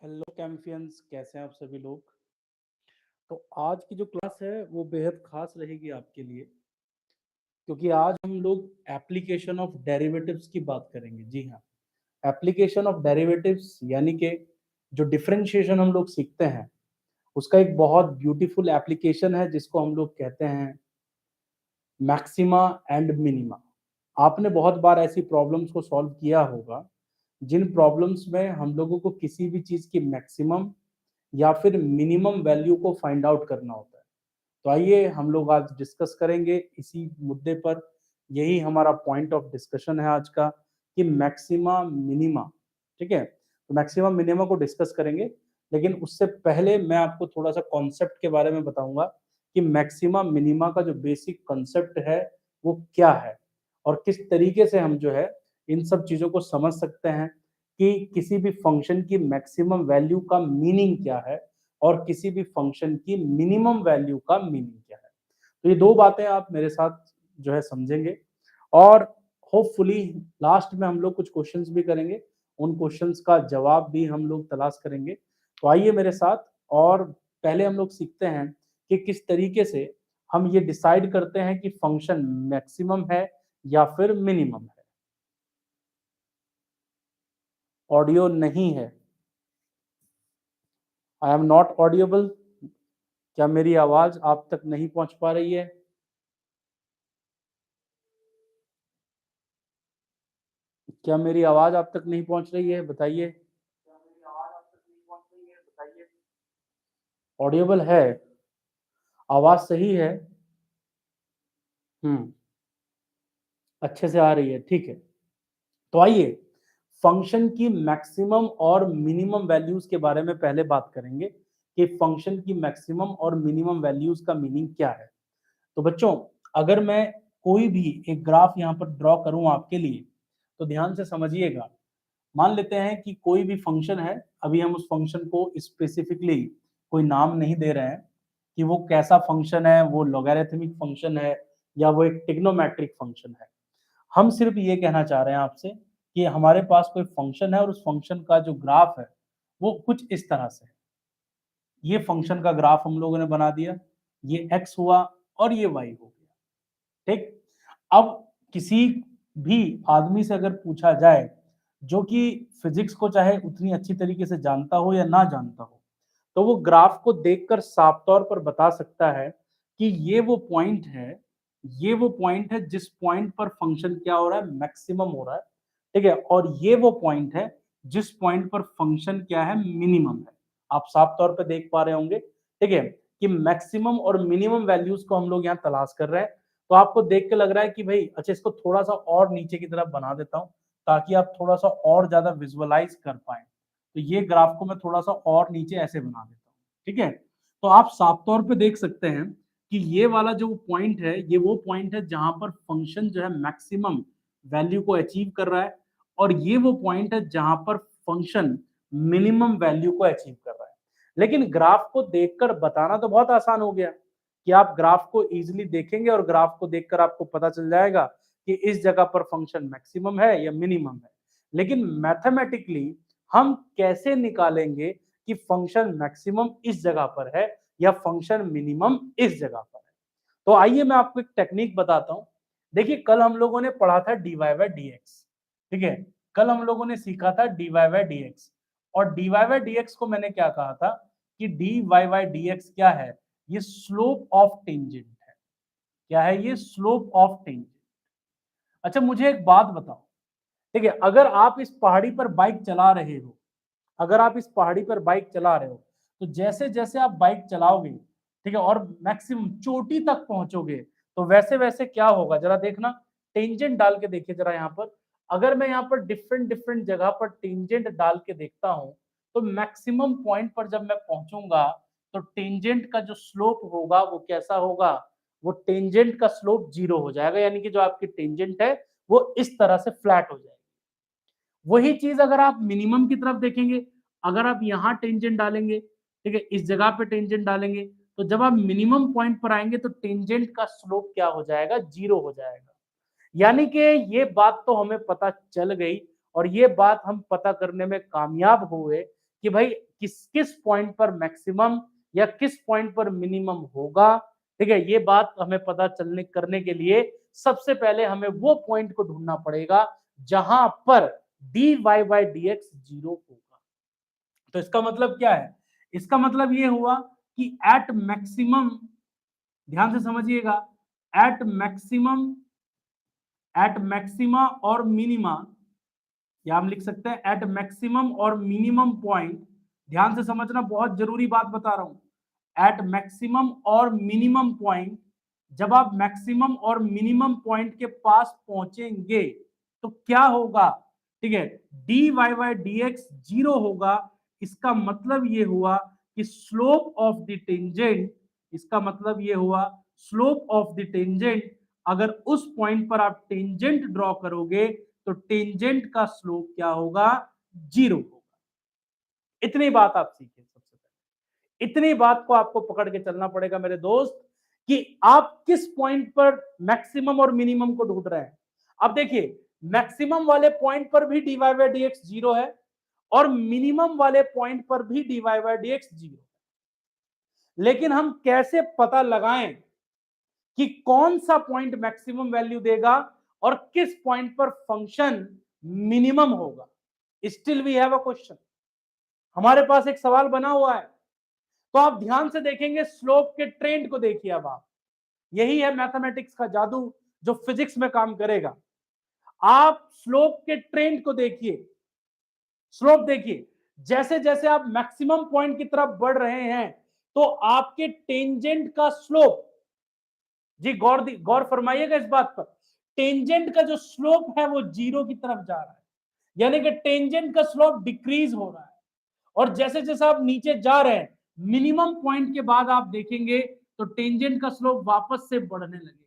Hello कैंपियंस, कैसे हैं आप सभी लोग। तो आज की जो क्लास है वो बेहद खास रहेगी आपके लिए, क्योंकि आज हम लोग एप्लीकेशन ऑफ डेरिवेटिव्स की बात करेंगे। जी हाँ, एप्लीकेशन ऑफ डेरिवेटिव्स यानी कि जो डिफरेंशिएशन हम लोग सीखते हैं उसका एक बहुत ब्यूटीफुल एप्लीकेशन है जिसको हम लोग कहते हैं मैक्सिमा एंड मिनिमा। आपने बहुत बार ऐसी प्रॉब्लम्स को सॉल्व किया होगा जिन प्रॉब्लम्स में हम लोगों को किसी भी चीज की मैक्सिमम या फिर मिनिमम वैल्यू को फाइंड आउट करना होता है। तो आइए हम लोग आज डिस्कस करेंगे इसी मुद्दे पर। यही हमारा पॉइंट ऑफ डिस्कशन है आज का कि मैक्सिमा मिनिमा। ठीक है, तो मैक्सिमा मिनिमा को डिस्कस करेंगे, लेकिन उससे पहले मैं आपको थोड़ा सा कॉन्सेप्ट के बारे में बताऊंगा कि मैक्सिमा मिनिमा का जो बेसिक कॉन्सेप्ट है वो क्या है और किस तरीके से हम जो है इन सब चीजों को समझ सकते हैं कि किसी भी फंक्शन की मैक्सिमम वैल्यू का मीनिंग क्या है और किसी भी फंक्शन की मिनिमम वैल्यू का मीनिंग क्या है। तो ये दो बातें आप मेरे साथ जो है समझेंगे और होपफुली लास्ट में हम लोग कुछ क्वेश्चंस भी करेंगे, उन क्वेश्चंस का जवाब भी हम लोग तलाश करेंगे। तो आइए मेरे साथ, और पहले हम लोग सीखते हैं कि किस तरीके से हम ये डिसाइड करते हैं कि फंक्शन मैक्सिमम है या फिर मिनिमम है। ऑडियो नहीं है, आई एम नॉट ऑडिएबल। क्या मेरी आवाज आप तक नहीं पहुंच पा रही है? क्या मेरी आवाज आप तक नहीं पहुंच रही है? बताइए। ऑडिएबल है, आवाज सही है। हम्म, अच्छे से आ रही है, ठीक है। तो आइए फंक्शन की मैक्सिमम और मिनिमम वैल्यूज के बारे में पहले बात करेंगे कि फंक्शन की मैक्सिमम और मिनिमम वैल्यूज का मीनिंग क्या है। तो बच्चों, अगर मैं कोई भी एक ग्राफ यहाँ पर ड्रॉ करूं आपके लिए तो ध्यान से समझिएगा। मान लेते हैं कि कोई भी फंक्शन है, अभी हम उस फंक्शन को स्पेसिफिकली कोई नाम नहीं दे रहे हैं कि वो कैसा फंक्शन है, वो लॉगरिथमिक फंक्शन है या वो एक ट्रिग्नोमेट्रिक फंक्शन है। हम सिर्फ ये कहना चाह रहे हैं आपसे कि हमारे पास कोई फंक्शन है और उस फंक्शन का जो ग्राफ है वो कुछ इस तरह से है। ये फंक्शन का ग्राफ हम लोगों ने बना दिया, ये x हुआ और ये y हो गया। ठीक। अब किसी भी आदमी से अगर पूछा जाए जो कि फिजिक्स को चाहे उतनी अच्छी तरीके से जानता हो या ना जानता हो, तो वो ग्राफ को देखकर साफ तौर पर बता सकता है कि ये वो पॉइंट है, ये वो पॉइंट है जिस पॉइंट पर फंक्शन क्या हो रहा है, मैक्सिमम हो रहा है। ठीक है, और ये वो पॉइंट है जिस पॉइंट पर फंक्शन क्या है, मिनिमम है। आप साफ तौर पर देख पा रहे होंगे, ठीक है, कि मैक्सिमम और मिनिमम वैल्यूज को हम लोग यहाँ तलाश कर रहे हैं। तो आपको देख के लग रहा है कि भाई अच्छा, इसको थोड़ा सा और नीचे की तरफ बना देता हूँ ताकि आप थोड़ा सा और ज्यादा विजुअलाइज कर पाए। तो ये ग्राफ को मैं थोड़ा सा और नीचे ऐसे बना देता हूँ। ठीक है, तो आप साफ तौर पे देख सकते हैं कि ये वाला जो पॉइंट है ये वो पॉइंट है जहां पर फंक्शन जो है मैक्सिमम वैल्यू को अचीव कर रहा है, और ये वो पॉइंट है जहां पर फंक्शन मिनिमम वैल्यू को अचीव कर रहा है। लेकिन ग्राफ को देखकर बताना तो बहुत आसान हो गया कि आप ग्राफ को इजीली देखेंगे और ग्राफ को देखकर आपको पता चल जाएगा कि इस जगह पर फंक्शन मैक्सिमम है या मिनिमम है। लेकिन मैथमेटिकली हम कैसे निकालेंगे कि फंक्शन मैक्सिमम इस जगह पर है या फंक्शन मिनिमम इस जगह पर है? तो आइए मैं आपको एक टेक्निक बताता हूं। देखिए, कल हम लोगों ने पढ़ा था dy/dx। ठीक है, कल हम लोगों ने सीखा था dy/dx, और dy/dx को मैंने क्या कहा था कि dy/dx क्या है, ये स्लोप ऑफ टेंजेंट है। क्या है ये? Slope of tangent. अच्छा, मुझे एक बात बताओ, ठीक है, अगर आप इस पहाड़ी पर बाइक चला रहे हो, अगर आप इस पहाड़ी पर बाइक चला रहे हो, तो जैसे जैसे आप बाइक चलाओगे, ठीक है, और मैक्सिमम चोटी तक पहुंचोगे, तो वैसे वैसे क्या होगा जरा देखना। टेंजेंट डाल के देखिए जरा यहाँ पर। अगर मैं यहाँ पर डिफरेंट डिफरेंट जगह पर टेंजेंट डाल के देखता हूं, तो मैक्सिमम पॉइंट पर जब मैं पहुंचूंगा तो टेंजेंट का जो स्लोप होगा वो कैसा होगा? वो टेंजेंट का स्लोप 0 हो जाएगा, यानी कि जो आपकी टेंजेंट है वो इस तरह से फ्लैट हो जाएगी। वही चीज अगर आप मिनिमम की तरफ देखेंगे, अगर आप यहाँ टेंजेंट डालेंगे, ठीक है, इस जगह पे टेंजेंट डालेंगे, तो जब आप मिनिमम पॉइंट पर आएंगे तो टेंजेंट का स्लोप क्या हो जाएगा? 0 हो जाएगा। यानी कि ये बात तो हमें पता चल गई, और ये बात हम पता करने में कामयाब हुए कि भाई किस किस पॉइंट पर मैक्सिमम या किस पॉइंट पर मिनिमम होगा। ठीक है, ये बात हमें पता चलने करने के लिए सबसे पहले हमें वो पॉइंट को ढूंढना पड़ेगा जहां पर dy बाई dx जीरो होगा। तो इसका मतलब क्या है, इसका मतलब ये हुआ कि एट मैक्सिमम, ध्यान से समझिएगा, एट मैक्सिमम, एट मैक्सिमा और मिनिमा, या हम लिख सकते हैं एट मैक्सिमम और मिनिमम पॉइंट। ध्यान से समझना, बहुत जरूरी बात बता रहा हूं। एट मैक्सिमम और मिनिमम पॉइंट, जब आप मैक्सिमम और मिनिमम पॉइंट के पास पहुंचेंगे तो क्या होगा, ठीक है, dy बाई dx जीरो होगा। इसका मतलब ये हुआ कि स्लोप ऑफ द टेंजेंट, इसका मतलब ये हुआ स्लोप ऑफ द टेंजेंट, अगर उस पॉइंट पर आप टेंजेंट ड्रॉ करोगे तो टेंजेंट का स्लोप क्या होगा, जीरो होगा। इतनी बात आप सीखे, सबसे पहले इतनी बात को आपको पकड़ के चलना पड़ेगा मेरे दोस्त, कि आप किस पॉइंट पर मैक्सिमम और मिनिमम को ढूंढ रहे हैं। अब देखिए, मैक्सिमम वाले पॉइंट पर भी dy बाई dx जीरो है और मिनिमम वाले पॉइंट पर भी dy बाई dx जीरो है। लेकिन हम कैसे पता लगाएं कि कौन सा पॉइंट मैक्सिमम वैल्यू देगा और किस पॉइंट पर फंक्शन मिनिमम होगा। Still we have a question, हमारे पास एक सवाल बना हुआ है। तो आप ध्यान से देखेंगे, स्लोप के ट्रेंड को देखिए। अब आप, यही है मैथमेटिक्स का जादू जो फिजिक्स में काम करेगा। आप स्लोप के ट्रेंड को देखिए, स्लोप देखिए, जैसे जैसे आप मैक्सिमम पॉइंट की तरफ बढ़ रहे हैं तो आपके टेंजेंट का स्लोप, जी गौर फरमाइएगा इस बात पर, टेंजेंट का जो स्लोप है वो जीरो की तरफ जा रहा है, यानी कि टेंजेंट का स्लोप डिक्रीज हो रहा है। और जैसे जैसे आप नीचे जा रहे हैं, मिनिमम पॉइंट के बाद आप देखेंगे तो टेंजेंट का स्लोप वापस से बढ़ने लगेगा।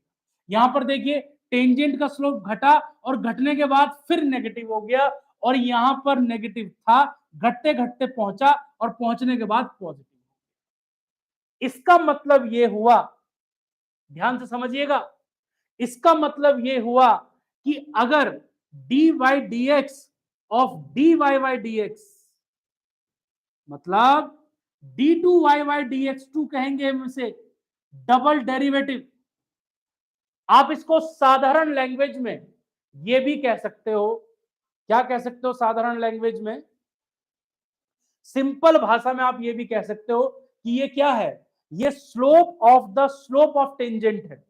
यहां पर देखिए, टेंजेंट का स्लोप घटा और घटने के बाद फिर नेगेटिव हो गया, और यहां पर नेगेटिव था, घटते घटते पहुंचा और पहुंचने के बाद पॉजिटिव। इसका मतलब यह हुआ, ध्यान से समझिएगा, इसका मतलब यह हुआ कि अगर dy by dx of dy by dx, मतलब d2y बाई dx2 कहेंगे हम इसे डबल डेरिवेटिव। आप इसको साधारण लैंग्वेज में ये भी कह सकते हो, क्या कह सकते हो साधारण लैंग्वेज में, सिंपल भाषा में आप ये भी कह सकते हो कि ये क्या है, ये slope of the slope of tangent है।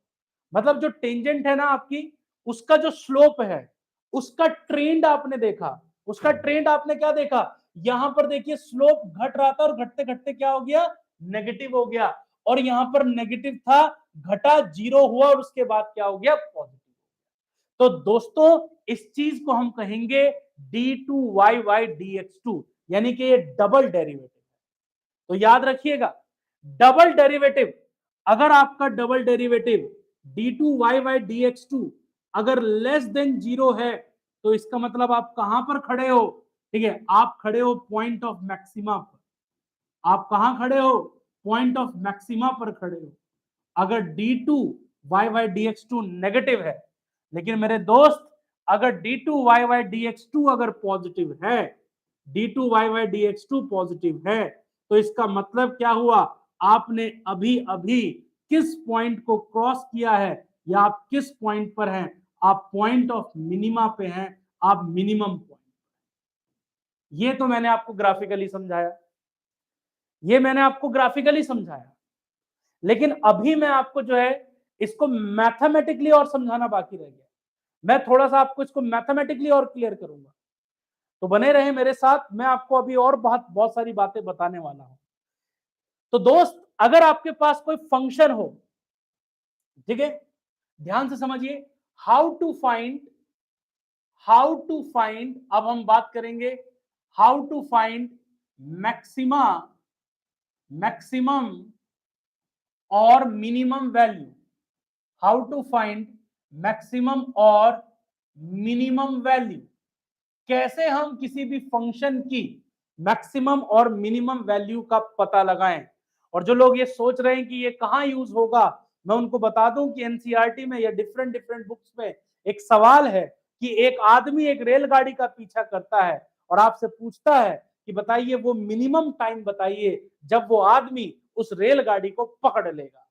मतलब जो टेंजेंट है ना आपकी, उसका जो स्लोप है, उसका ट्रेंड आपने देखा, उसका ट्रेंड आपने क्या देखा, यहां पर देखिए स्लोप घट रहा था और घटते घटते क्या हो गया, नेगेटिव हो गया, और यहां पर नेगेटिव था, घटा, जीरो हुआ, और उसके बाद क्या हो गया, पॉजिटिव। तो दोस्तों इस चीज को हम कहेंगे d2y बाई dx2, यानी कि ये डबल डेरिवेटिव। तो याद रखिएगा, डबल डेरिवेटिव, अगर आपका double derivative d2y by dx2 अगर लेस देन जीरो है तो इसका मतलब आप कहां पर खड़े हो, ठीक है, आप खड़े हो पॉइंट ऑफ मैक्सिमा पर। आप कहां खड़े हो, पॉइंट ऑफ मैक्सिमा पर खड़े हो, अगर d2y बाई dx2 नेगेटिव है। लेकिन मेरे दोस्त, अगर d2y बाई dx2 अगर पॉजिटिव है, d2y बाई dx2 पॉजिटिव है, तो इसका मतलब क्या हुआ, आपने अभी अभी किस पॉइंट को क्रॉस किया है, या आप किस पॉइंट पर हैं, आप पॉइंट ऑफ मिनिमा पे हैं, आप मिनिमम पॉइंट। ये तो मैंने आपको ग्राफिकली समझाया, ये मैंने आपको ग्राफिकली समझाया, लेकिन अभी मैं आपको जो है इसको मैथमेटिकली और समझाना बाकी रह गया। मैं थोड़ा सा आपको इसको मैथमेटिकली और क्लियर करूंगा, तो बने रहे मेरे साथ, मैं आपको अभी और बहुत बहुत सारी बातें बताने वाला हूं। तो दोस्त, अगर आपके पास कोई फंक्शन हो, ठीक है, ध्यान से समझिए, how to find, how to find, अब हम बात करेंगे how to find maxima, maximum और minimum value, how to find maximum और मिनिमम वैल्यू, कैसे हम किसी भी फंक्शन की मैक्सिमम और मिनिमम वैल्यू का पता लगाएं। और जो लोग ये सोच रहे हैं कि ये कहां यूज होगा, मैं उनको बता दूं कि एनसीईआरटी में या डिफरेंट डिफरेंट बुक्स में एक सवाल है कि एक आदमी एक रेलगाड़ी का पीछा करता है और आपसे पूछता है कि बताइए वो मिनिमम टाइम बताइए जब वो आदमी उस रेलगाड़ी को पकड़ लेगा।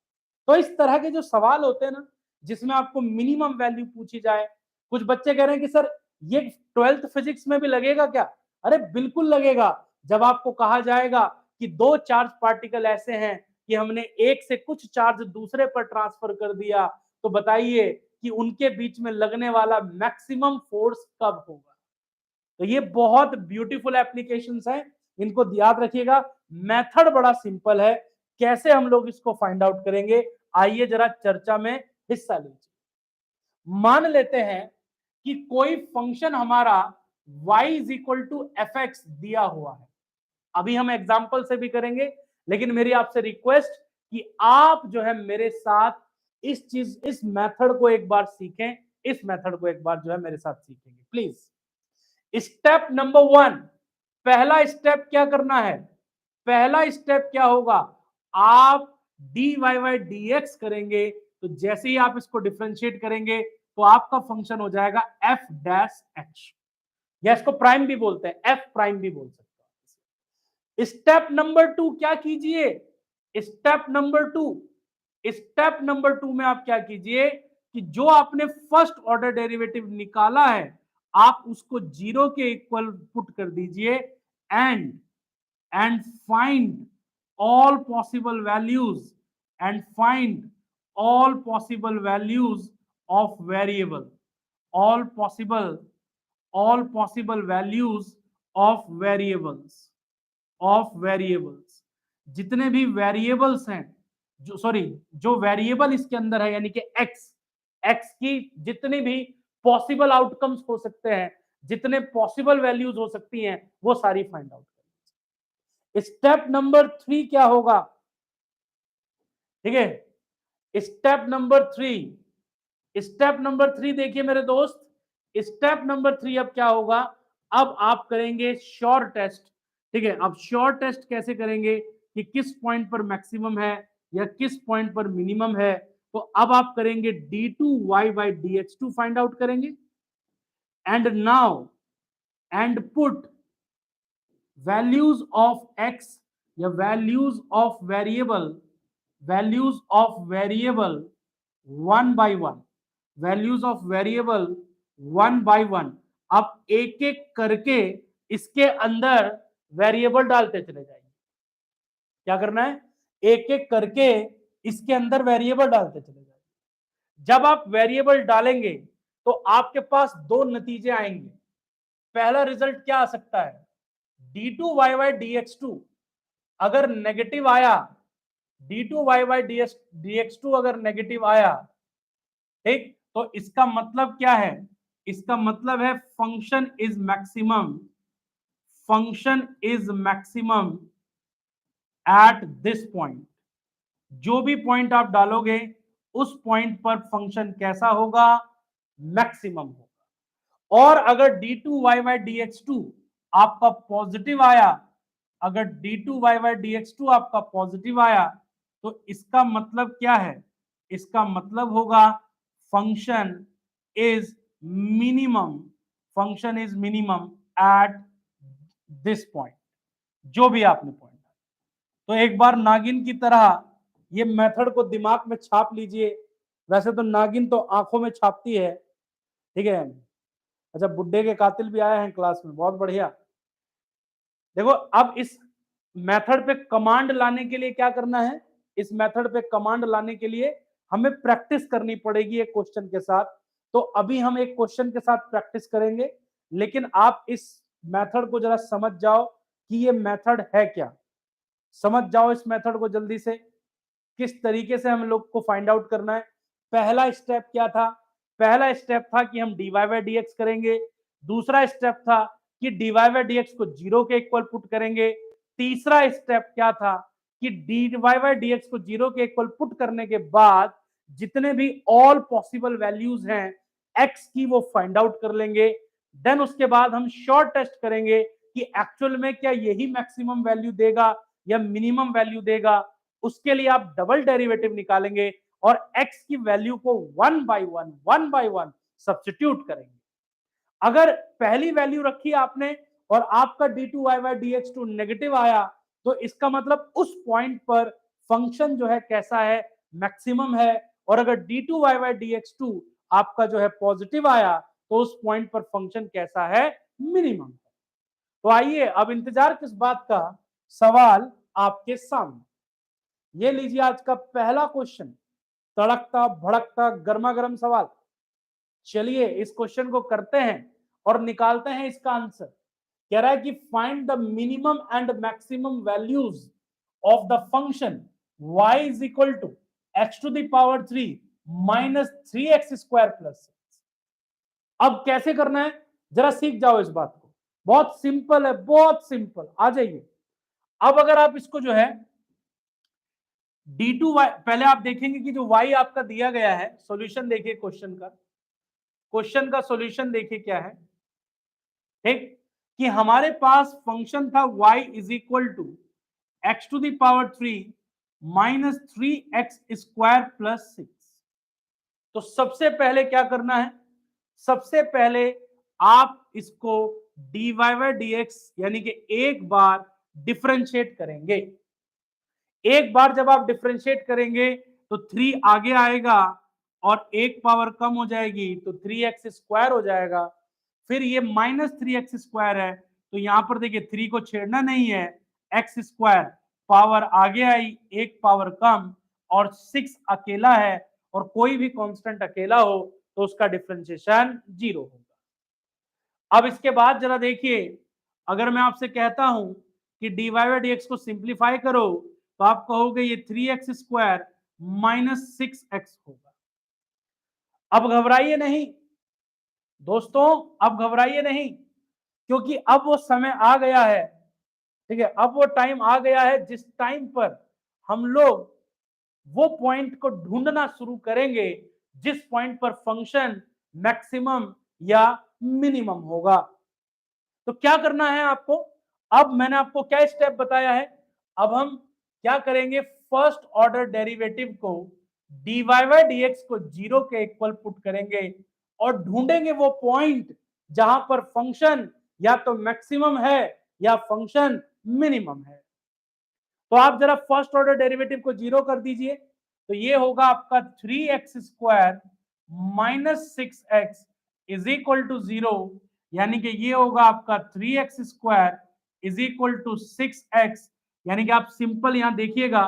तो इस तरह के जो सवाल होते हैं ना, जिसमें आपको मिनिमम वैल्यू पूछी जाए। कुछ बच्चे कह रहे हैं कि सर ये 12th फिजिक्स में भी लगेगा क्या? अरे बिल्कुल लगेगा। जब आपको कहा जाएगा कि दो चार्ज पार्टिकल ऐसे हैं कि हमने एक से कुछ चार्ज दूसरे पर ट्रांसफर कर दिया, तो बताइए कि उनके बीच में लगने वाला मैक्सिमम फोर्स कब होगा? तो ये बहुत ब्यूटीफुल एप्लीकेशंस हैं, इनको याद रखिएगा। मेथड बड़ा सिंपल है, कैसे हम लोग इसको फाइंड आउट करेंगे, आइए जरा चर्चा में हिस्सा लीजिए। मान लेते हैं कि कोई फंक्शन हमारा y is equal to f x दिया हुआ है। अभी हम एग्जाम्पल से भी करेंगे, लेकिन मेरी आपसे रिक्वेस्ट कि आप जो है मेरे साथ इस मेथड को एक बार सीखें, इस मेथड को एक बार जो है मेरे साथ सीखेंगे प्लीज। स्टेप नंबर 1, पहला स्टेप क्या करना है? पहला स्टेप क्या होगा? आप dy बाई dx करेंगे, तो जैसे ही आप इसको डिफरेंशिएट करेंगे तो आपका फंक्शन हो जाएगा f डैश h, या इसको प्राइम भी बोलते हैं, f प्राइम भी बोल सकते हैं। स्टेप नंबर 2 क्या कीजिए? स्टेप नंबर 2 में आप क्या कीजिए कि जो आपने फर्स्ट ऑर्डर डेरिवेटिव निकाला है, आप उसको जीरो के इक्वल पुट कर दीजिए and find all possible values and find all possible values of variable, all possible values of variables, जितने भी वेरिएबल्स हैं, जो वेरिएबल इसके अंदर है, यानी कि एक्स की जितनी भी पॉसिबल आउटकम्स हो सकते हैं, जितने पॉसिबल वैल्यूज हो सकती हैं, वो सारी फाइंड आउट करें। स्टेप नंबर 3 क्या होगा? ठीक है, स्टेप नंबर 3 देखिए मेरे दोस्त, स्टेप नंबर 3 अब क्या होगा? अब आप करेंगे श्योर टेस्ट। ठीक है, अब श्योर टेस्ट कैसे करेंगे कि किस पॉइंट पर मैक्सिमम है या किस पॉइंट पर मिनिमम है? तो अब आप करेंगे d2y by dx2 find out करेंगे and now and put values of x या values of variable one by one, values of variable one by one. अब एक एक करके इसके अंदर वेरिएबल डालते चले जाएंगे। क्या करना है? एक एक करके इसके अंदर वेरिएबल डालते चले जाएंगे। जब आप वेरिएबल डालेंगे तो आपके पास दो नतीजे आएंगे। पहला रिजल्ट क्या आ सकता है? d2y बाई dx2 अगर नेगेटिव आया, d2y बाई dx2 अगर नेगेटिव आया, ठीक, तो इसका मतलब क्या है? इसका मतलब है function is maximum at this point. जो भी पॉइंट आप डालोगे उस पॉइंट पर फंक्शन कैसा होगा? मैक्सिमम होगा। और अगर d2y बाई dx2 आपका पॉजिटिव आया, अगर d2y बाई dx2 आपका पॉजिटिव आया, तो इसका मतलब क्या है? इसका मतलब होगा function is minimum at this point, जो भी आपने पॉइंट। तो एक बार नागिन की तरह ये मेथड को दिमाग में छाप लीजिए। वैसे तो नागिन तो आंखों में छापती है, ठीक है। अच्छा, बुड्ढे के कातिल भी आए हैं क्लास में, बहुत बढ़िया। देखो, अब इस मेथड पे कमांड लाने के लिए क्या करना है? इस मेथड पे कमांड लाने के लिए हमें प्रैक्टिस करनी पड़ेगी एक क्वेश्चन के साथ। तो अभी हम एक क्वेश्चन के साथ प्रैक्टिस करेंगे, लेकिन आप इस मेथड को जरा समझ जाओ कि ये मेथड है क्या। समझ जाओ इस मेथड को जल्दी से, किस तरीके से हम लोग को फाइंड आउट करना है। पहला स्टेप क्या था? पहला स्टेप था कि हम dy बाई dx करेंगे। दूसरा स्टेप था कि dy बाई dx को जीरो के इक्वल पुट करेंगे। तीसरा स्टेप क्या था कि dy बाई dx को जीरो के इक्वल पुट करने के बाद जितने भी ऑल पॉसिबल वैल्यूज हैं x की, वो फाइंड आउट कर लेंगे। देन उसके बाद हम शॉर्ट टेस्ट करेंगे कि एक्चुअल में क्या यही मैक्सिमम वैल्यू देगा या मिनिमम वैल्यू देगा। उसके लिए आप डबल डेरिवेटिव निकालेंगे और x की वैल्यू को वन बाय वन सब्स्टिट्यूट करेंगे। अगर पहली वैल्यू रखी आपने और आपका d2y/dx2 नेगेटिव आया, तो इसका मतलब उस पॉइंट पर फंक्शन जो है कैसा है, मैक्सिमम है। और अगर d2y/dx2 आपका जो है पॉजिटिव आया, तो उस पॉइंट पर फंक्शन कैसा है, मिनिमम है। तो आइए अब इंतजार किस बात का, सवाल आपके सामने। ये लीजिए आज का पहला क्वेश्चन, तड़कता भड़कता गर्मा गर्म सवाल। चलिए इस क्वेश्चन को करते हैं और निकालते हैं इसका आंसर। कह रहा है कि find the minimum and maximum values of the function y is equal to x to the power 3 minus 3x square plus 6। अब कैसे करना है, जरा सीख जाओ इस बात को, बहुत सिंपल है, बहुत सिंपल। आ जाइए, अब अगर आप इसको जो है d2y, पहले आप देखेंगे कि जो y आपका दिया गया है, सॉल्यूशन देखिए क्वेश्चन का सॉल्यूशन देखिए क्या है, ठीक, कि हमारे पास फंक्शन था y is equal to x to the power 3 minus 3x square plus 6। तो सबसे पहले क्या करना है, सबसे पहले आप इसको dy बाय dx यानी कि एक बार डिफरेंशिएट करेंगे। एक बार जब आप डिफरेंशिएट करेंगे तो 3 आगे आएगा और एक पावर कम हो जाएगी, तो 3x स्क्वायर हो जाएगा। फिर ये माइनस 3x स्क्वायर है, तो यहां पर देखिए 3 को छेड़ना नहीं है, x स्क्वायर पावर आगे आई, एक पावर कम, और 6 अकेला है, और कोई भी कांस्टेंट अकेला हो तो उसका डिफरेंशिएशन 0 होगा। अब इसके बाद जरा देखिए, अगर मैं आपसे कहता हूं कि dy बाय dx को सिंप्लीफाई करो, तो आप कहोगे ये 3x स्क्वायर माइनस 6x होगा। अब घबराइए नहीं दोस्तों, अब घबराइए नहीं, क्योंकि अब वो समय आ गया है, ठीक है, अब वो टाइम आ गया है जिस टाइम पर हम लोग वो पॉइंट को ढूंढना शुरू करेंगे जिस पॉइंट पर फंक्शन मैक्सिमम या मिनिमम होगा। तो क्या करना है आपको, अब मैंने आपको क्या स्टेप बताया है, अब हम क्या करेंगे, फर्स्ट ऑर्डर डेरिवेटिव को dy बाय dx को 0 के इक्वल पुट करेंगे और ढूंढेंगे वो पॉइंट जहां पर फंक्शन या तो मैक्सिमम है या फंक्शन मिनिमम है। तो आप जरा फर्स्ट ऑर्डर डेरिवेटिव को 0 कर दीजिए, तो ये होगा आपका 3x square minus 6x is equal to 0, यानी कि ये होगा आपका 3x square is equal to 6x, यानी कि आप सिंपल यहां देखिएगा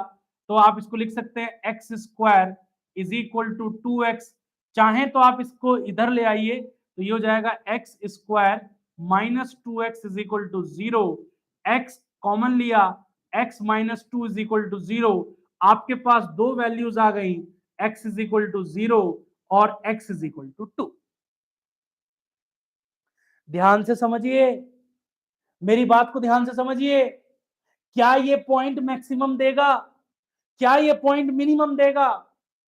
तो आप इसको लिख सकते हैं x square is equal to 2x। चाहे तो आप इसको इधर ले आइए, तो ये हो जाएगा x square minus 2x is equal to 0, x common लिया, x minus 2 is equal to 0, आपके पास दो वैल्यूज आ गई, x इज इक्वल टू 0 और x इज इक्वल टू 2। ध्यान से समझिए, मेरी बात को ध्यान से समझिए, क्या ये पॉइंट मैक्सिमम देगा, क्या ये पॉइंट मिनिमम देगा,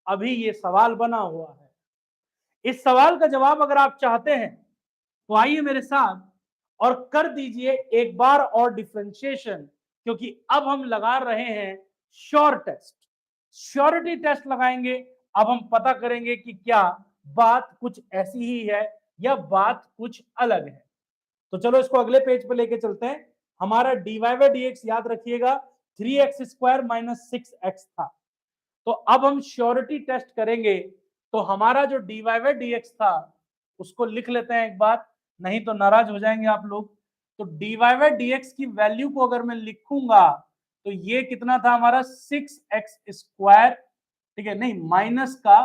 अभी ये सवाल बना हुआ है। इस सवाल का जवाब अगर आप चाहते हैं तो आइए मेरे साथ और कर दीजिए एक बार और डिफरेंशिएशन, क्योंकि अब हम लगा रहे हैं श्योर टेस्ट, श्योरिटी टेस्ट लगाएंगे। अब हम पता करेंगे कि क्या बात कुछ ऐसी ही है या बात कुछ अलग है। तो चलो इसको अगले पेज पे लेके चलते हैं। हमारा dy बाय dx याद रखिएगा 3x स्क्वायर माइनस 6x था। तो अब हम श्योरिटी टेस्ट करेंगे, तो हमारा जो dy बाय dx था उसको लिख लेते हैं एक बार, नहीं तो नाराज हो जाएंगे आप लोग। तो dy बाय dx की वैल्यू को अगर मैं लिखूंगा तो ये कितना था हमारा 6x स्क्वायर, ठीक है, नहीं माइनस का,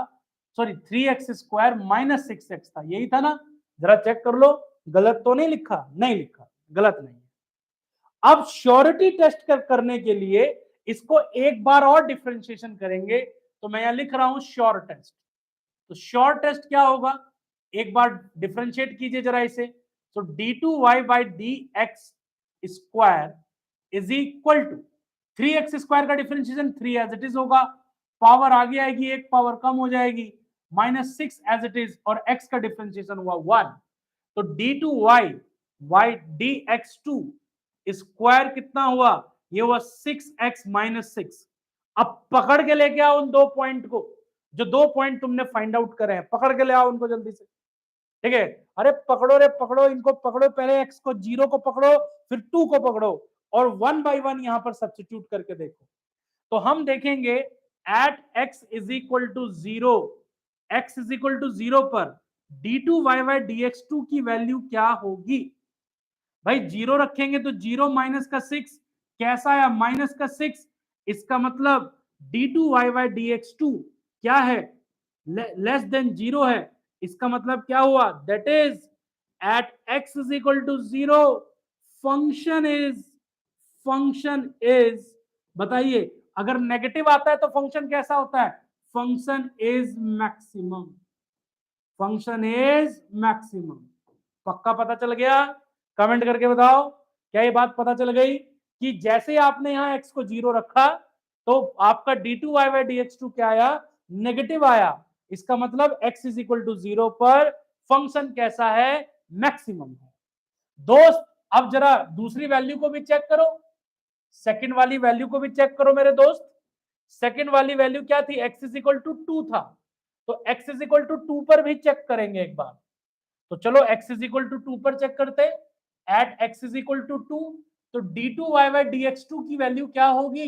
sorry 3x square minus 6x था, यही था ना, जरा चेक कर लो, गलत तो नहीं लिखा, नहीं लिखा, गलत नहीं है। अब श्योरिटी टेस्ट करने के लिए इसको एक बार और डिफरेंशिएशन करेंगे, तो मैं यहां लिख रहा हूं श्योर टेस्ट। तो श्योर टेस्ट क्या होगा, एक बार डिफरेंशिएट कीजिए जरा इसे, तो d2y by dx square is equal to 3x square का डिफरेंशिएशन 3 एज इट इज होगा, पावर आगे आएगी, एक पावर कम हो जाएगी, माइनस 6 एज इट इज, और x का डिफरेंशिएशन हुआ 1, तो d2y बाई dx2 स्क्वायर कितना हुआ, ये हुआ 6x माइनस 6। अब पकड़ के लेके आओ उन दो पॉइंट को, जो दो पॉइंट तुमने फाइंड आउट करे हैं, पकड़ के ले आओ उनको जल्दी से, ठीक है। अरे पकड़ो रे पकड़ो, इनको पकड़ो, पहले x को 0 को पकड़ो, फिर 2 को पकड़ो और 1 बाय 1 यहां पर सब्स्टिट्यूट करके देखो। तो हम देखेंगे at x is equal to 0, x is equal to 0 पर d2y dx2 की वैल्यू क्या होगी। भाई 0 रखेंगे तो 0 माइनस का 6 कैसा आया, माइनस का 6। इसका मतलब d2y dx2 क्या है, लेस देन 0 है। इसका मतलब क्या हुआ, that is at x is equal to 0 function is बताइए, अगर नेगेटिव आता है तो फंक्शन कैसा होता है, function is maximum, function is maximum. पक्का पता चल गया, कमेंट करके बताओ क्या ये बात पता चल गई कि जैसे आपने यहां x को 0 रखा तो आपका d2y dx2 क्या आया, नेगेटिव आया। इसका मतलब x इज इक्वल टू 0 पर फंक्शन कैसा है, मैक्सिमम है। दोस्त अब जरा दूसरी वैल्यू को भी चेक करो, सेकंड वाली वैल्यू को भी चेक करो मेरे दोस्त। सेकंड वाली वैल्यू क्या थी, x इज इक्वल टू 2 था, तो x इज इक्वल टू 2 पर भी चेक करेंगे एक बार। तो चलो x इज इक्वल टू 2 पर चेक करते हैं। At x is equal to 2 तो d2y dx2 की वैल्यू क्या होगी,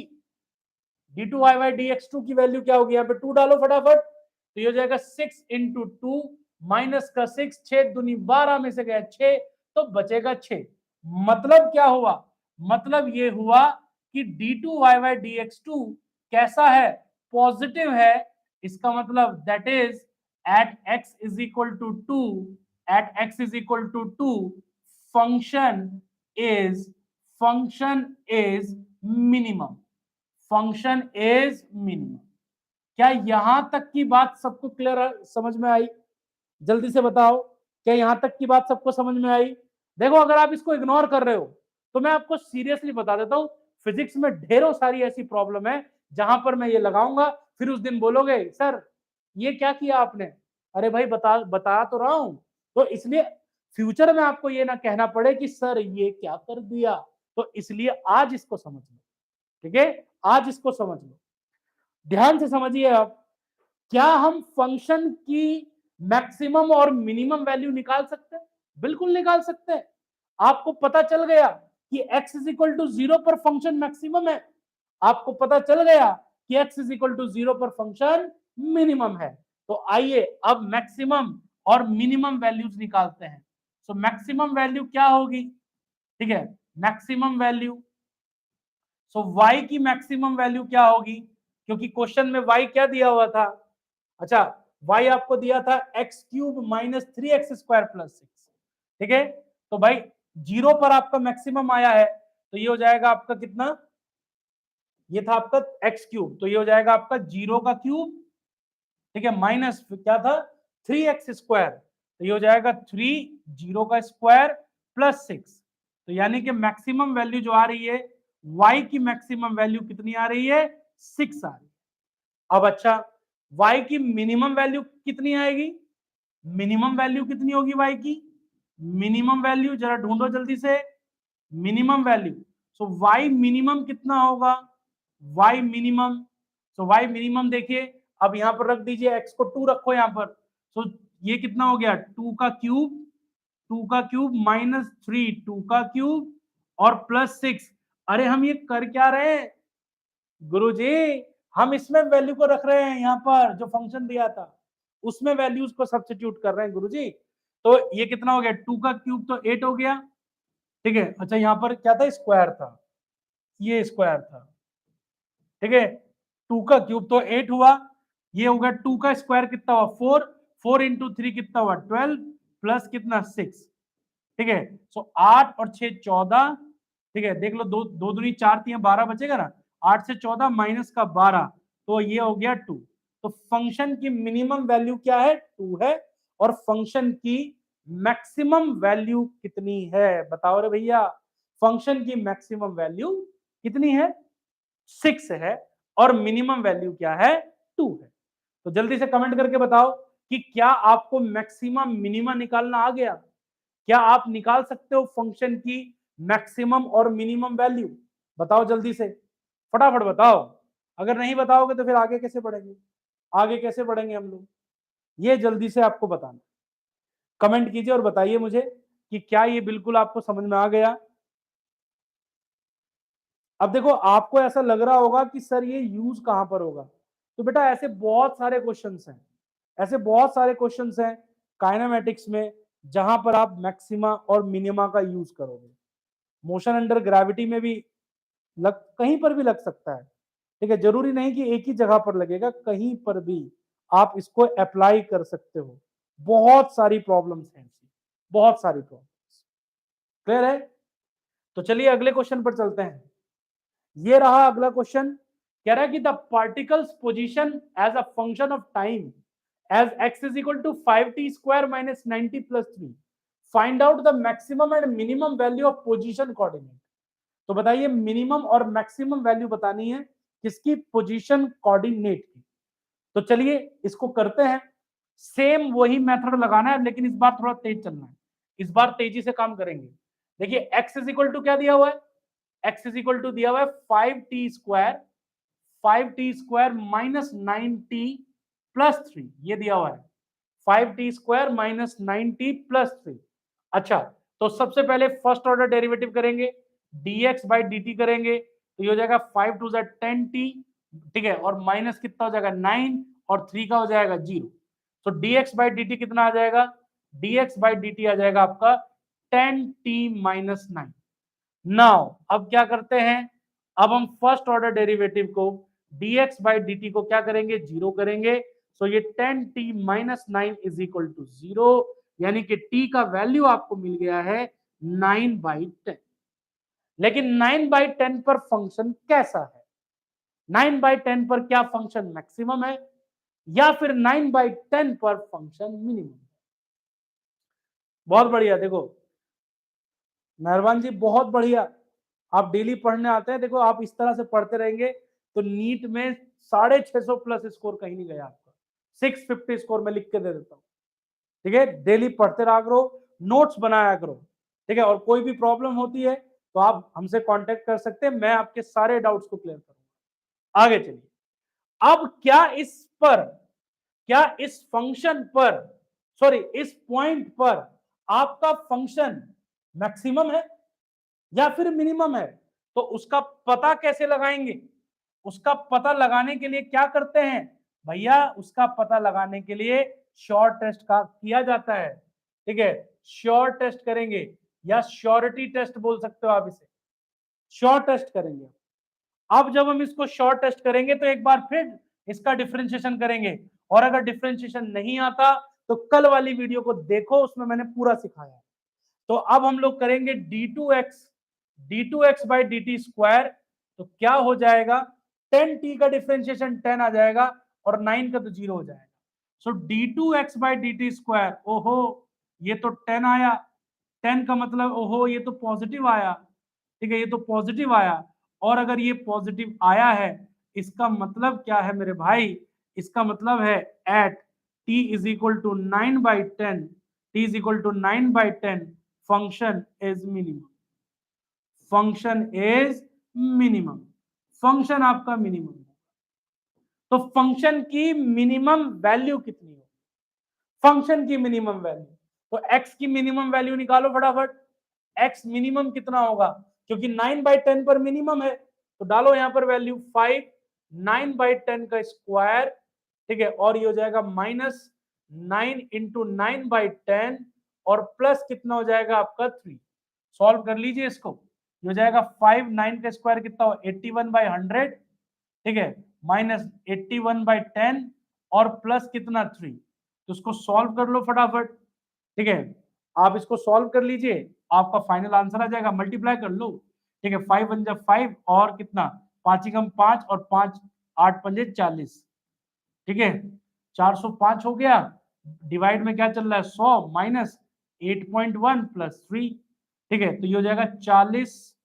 d2y dx2 की वैल्यू क्या होगी, यहाँ पे 2 डालो फटाफट, तो ये हो जाएगा 6 इंटू 2 माइनस का 6, 6 दूनी 12 में से गया 6, तो बचेगा 6। मतलब क्या हुआ, मतलब ये हुआ कि d2y dx2 कैसा है, पॉजिटिव है। इसका मतलब that is at x is equal to 2, at x is equal to 2 function is minimum, function is minimum. क्या यहां तक की बात सबको क्लियर समझ में आई, जल्दी से बताओ, क्या यहां तक की बात सबको समझ में आई। देखो अगर आप इसको इग्नोर कर रहे हो तो मैं आपको सीरियसली बता देता हूं, फिजिक्स में ढेरों सारी ऐसी प्रॉब्लम है जहां पर मैं ये लगाऊंगा, फिर उस दिन बोलोगे सर ये क्या किया आपने। अरे भाई बता तो रहा हूं, तो इसलिए फ्यूचर में आपको ये ना कहना पड़े कि सर ये क्या कर दिया, तो इसलिए आज इसको समझ लो, ठीक है, आज इसको समझ लो, ध्यान से समझिए। आप क्या हम फंक्शन की मैक्सिमम और मिनिमम वैल्यू निकाल सकते हैं, बिल्कुल निकाल सकते हैं। आपको पता चल गया कि x इज इक्वल टू 0 पर फंक्शन मैक्सिमम है, आपको पता चल गया कि x इज इक्वल टू 0 पर फंक्शन मिनिमम है। तो आइए अब मैक्सिमम और मिनिमम वैल्यूज निकालते हैं। सो मैक्सिमम वैल्यू क्या होगी, ठीक है, मैक्सिमम वैल्यू, सो y की मैक्सिमम वैल्यू क्या होगी, क्योंकि क्वेश्चन में y क्या दिया हुआ था, अच्छा y आपको दिया था x cube minus 3x² plus 6, ठीक है। तो भाई 0 पर आपका मैक्सिमम आया है, तो ये हो जाएगा आपका कितना, ये था आपका एक्स क्यूब, तो ये हो जाएगा आपका 0 का क्यूब, ठीक है, माइनस क्या था 3x², तो ये हो जाएगा 3 0 का स्क्वायर प्लस 6। तो यानी कि मैक्सिमम वैल्यू जो आ रही है, y की मैक्सिमम वैल्यू कितनी आ रही है, 6 आ रही है। अब अच्छा y की मिनिमम वैल्यू कितनी आएगी, मिनिमम वैल्यू कितनी होगी y की, मिनिमम वैल्यू जरा ढूंढो जल्दी से, मिनिमम वैल्यू। सो y मिनिमम कितना होगा, y मिनिमम, सो y मिनिमम देखिए, अब यहां पर रख दीजिए, x को 2 रखो यहां पर, सो ये कितना हो गया 2 का क्यूब, 2 का क्यूब माइनस 3 2 का क्यूब और प्लस 6। अरे हम ये कर क्या रहे हैं गुरुजी, हम इसमें वैल्यू को रख रहे हैं, यहाँ पर जो फंक्शन दिया था उसमें वैल्यूज को सब्स्टिट्यूट कर रहे हैं गुरुजी। तो ये कितना हो गया, 2 का क्यूब तो 8 हो गया, ठीक है। अच्छा यहाँ पर क्या था, स्क्वायर था, ये स्क्वायर था, ठीक है। 2 का क्यूब तो 8 हुआ, ये होगा 2 का स्क्वायर कितना हुआ 4, 4 इंटू 3 कितना हुआ 12 प्लस कितना 6, ठीक है। सो 8 और 6 14, ठीक है, देख लो, दो दो दूनी 4 3 12 बचेगा ना, 8 से 14 माइनस का 12, तो ये हो गया 2। तो फंक्शन की मिनिमम वैल्यू क्या है, 2 है, और फंक्शन की मैक्सिमम वैल्यू कितनी है, बताओ रे भैया, फंक्शन की मैक्सिमम वैल्यू कितनी है, 6 है, और मिनिमम वैल्यू क्या है, 2 है। तो जल्दी से कमेंट करके बताओ कि क्या आपको मैक्सिमम मिनिमम निकालना आ गया, क्या आप निकाल सकते हो फंक्शन की मैक्सिमम और मिनिमम वैल्यू, बताओ जल्दी से, फटाफट बताओ। अगर नहीं बताओगे तो फिर आगे कैसे बढ़ेंगे, आगे कैसे बढ़ेंगे हम लोग, ये जल्दी से आपको बताना। कमेंट कीजिए और बताइए मुझे कि क्या ये बिल्कुल आपको समझ में आ गया। अब देखो आपको ऐसा लग रहा होगा कि सर ये यूज कहां पर होगा, तो बेटा ऐसे बहुत सारे क्वेश्चंस हैं, ऐसे बहुत सारे क्वेश्चंस हैं काइनेमेटिक्स में जहां पर आप मैक्सिमा और मिनिमा का यूज करोगे। मोशन अंडर ग्रेविटी में भी लग, कहीं पर भी लग सकता है, ठीक है, जरूरी नहीं कि एक ही जगह पर लगेगा, कहीं पर भी आप इसको अप्लाई कर सकते हो। बहुत सारी प्रॉब्लम्स हैं इसकी, बहुत सारी प्रॉब्लम्स। क्लियर है? तो चलिए अगले क्वेश्चन पर चलते हैं। ये रहा अगला क्वेश्चन, कह रहा है कि the particle's position as a function of time as x is equal to 5t square minus 90 plus 3, find out the maximum and minimum value of position coordinate. तो बताइए मिनिमम और मैक्सिमम वैल्यू बतानी है किसकी, पोजीशन कोऑर्डिनेट की। तो चलिए इसको करते हैं, सेम वही मेथड लगाना है लेकिन इस बार थोड़ा तेज चलना है, इस बार तेजी से काम करेंगे। देखिए x इज इक्वल टू क्या दिया हुआ है, x इज इक्वल टू दिया हुआ है 5t square minus 9t plus 3, ये दिया हुआ है 5t square minus 9t plus 3। अच्छा, तो सबसे पहले फर्स्ट ऑर्डर डेरिवेटिव करेंगे, dx बाई dt करेंगे, तो ये हो जाएगा 5 टू 10t, ठीक है, और माइनस कितना हो जाएगा 9 और 3 का हो जाएगा 0। तो dx बाई dt कितना आ जाएगा, dx बाई dt आ जाएगा आपका 10t माइनस 9। नाउ अब क्या करते हैं, अब हम फर्स्ट ऑर्डर डेरिवेटिव को dx बाई dt को क्या करेंगे, जीरो करेंगे। सो ये 10t minus 9 is equal to 0, यानी कि t का वैल्यू आपको मिल गया है 9/10। लेकिन 9/10 पर फंक्शन कैसा है, 9/10 पर क्या फंक्शन मैक्सिमम है या फिर 9/10 पर फंक्शन मिनिमम है। बहुत बढ़िया, देखो मेहरबान जी, बहुत बढ़िया, आप डेली पढ़ने आते हैं। देखो आप इस तरह से पढ़ते रहेंगे तो नीट में 650 प्लस स्कोर कहीं नहीं गया आपका, 650 स्कोर में लिख के दे देता हूँ। ठीक है, डेली पढ़ते रहा करो, नोट्स बनाया करो, ठीक है, और कोई भी प्रॉब्लम होती है तो आप हमसे कांटेक्ट कर सकते हैं, मैं आपके सारे डाउट्स को क्लियर करूंगा। आगे चलिए, अब क्या इस फंक्शन पर, सॉरी इस पॉइंट पर आपका फंक्शन मैक्सिमम है या फिर मिनिमम है, तो उसका पता कैसे लगाएंगे। उसका पता लगाने के लिए क्या करते हैं भैया, उसका पता लगाने के लिए शॉर्ट टेस्ट का किया जाता है, ठीक है, शॉर्ट टेस्ट करेंगे या श्योरिटी टेस्ट बोल सकते हो आप इसे, शॉर्ट टेस्ट करेंगे। अब जब हम इसको शॉर्ट टेस्ट करेंगे तो एक बार फिर इसका डिफरेंशिएशन करेंगे, और अगर डिफरेंशिएशन नहीं आता तो कल वाली वीडियो को देखो, उसमें मैंने पूरा सिखाया। तो अब हम लोग करेंगे d2x बाई dt स्क्वायर, तो क्या हो जाएगा, 10t का डिफरेंशिएशन 10 आ जाएगा और 9 का तो 0 हो जाएगा। सो d2x बाई dt स्क्वायर, ओहो ये तो 10 आया, 10 का मतलब ओहो ये तो पॉजिटिव आया, ठीक है, ये तो पॉजिटिव आया, और अगर ये पॉजिटिव आया है इसका मतलब क्या है मेरे भाई, इसका मतलब है at t is equal to 9/10, t is equal to 9/10 function is minimum, function is minimum, function आपका मिनिमम है। तो फंक्शन की मिनिमम वैल्यू कितनी है, फंक्शन की मिनिमम वैल्यू, तो x की मिनिमम वैल्यू निकालो फटाफट, x मिनिमम कितना होगा, क्योंकि 9/10 पर मिनिमम है, तो डालो यहां पर वैल्यू 5, 9/10 का स्क्वायर, ठीक है, और ये हो जाएगा माइनस 9 इंटू 9/10 और प्लस कितना हो जाएगा आपका 3। सॉल्व कर लीजिए इसको, ये हो जाएगा 5, 9 का स्क्वायर कितना हो 81/100, ठीक है, माइनस 81/10 और प्लस कितना 3, तो इसको सॉल्व कर लो फटाफट, ठीक है, आप इसको सॉल्व कर लीजिए, आपका फाइनल आंसर आ जाएगा, मल्टीप्लाई कर लो, ठीक है, 5 1 5 और कितना 5 5 और 5 8 5 40, ठीक है, 405 हो गया, डिवाइड में क्या चल रहा है 100 माइनस 8.1 प्लस 3, ठीक है, तो ये हो जाएगा 40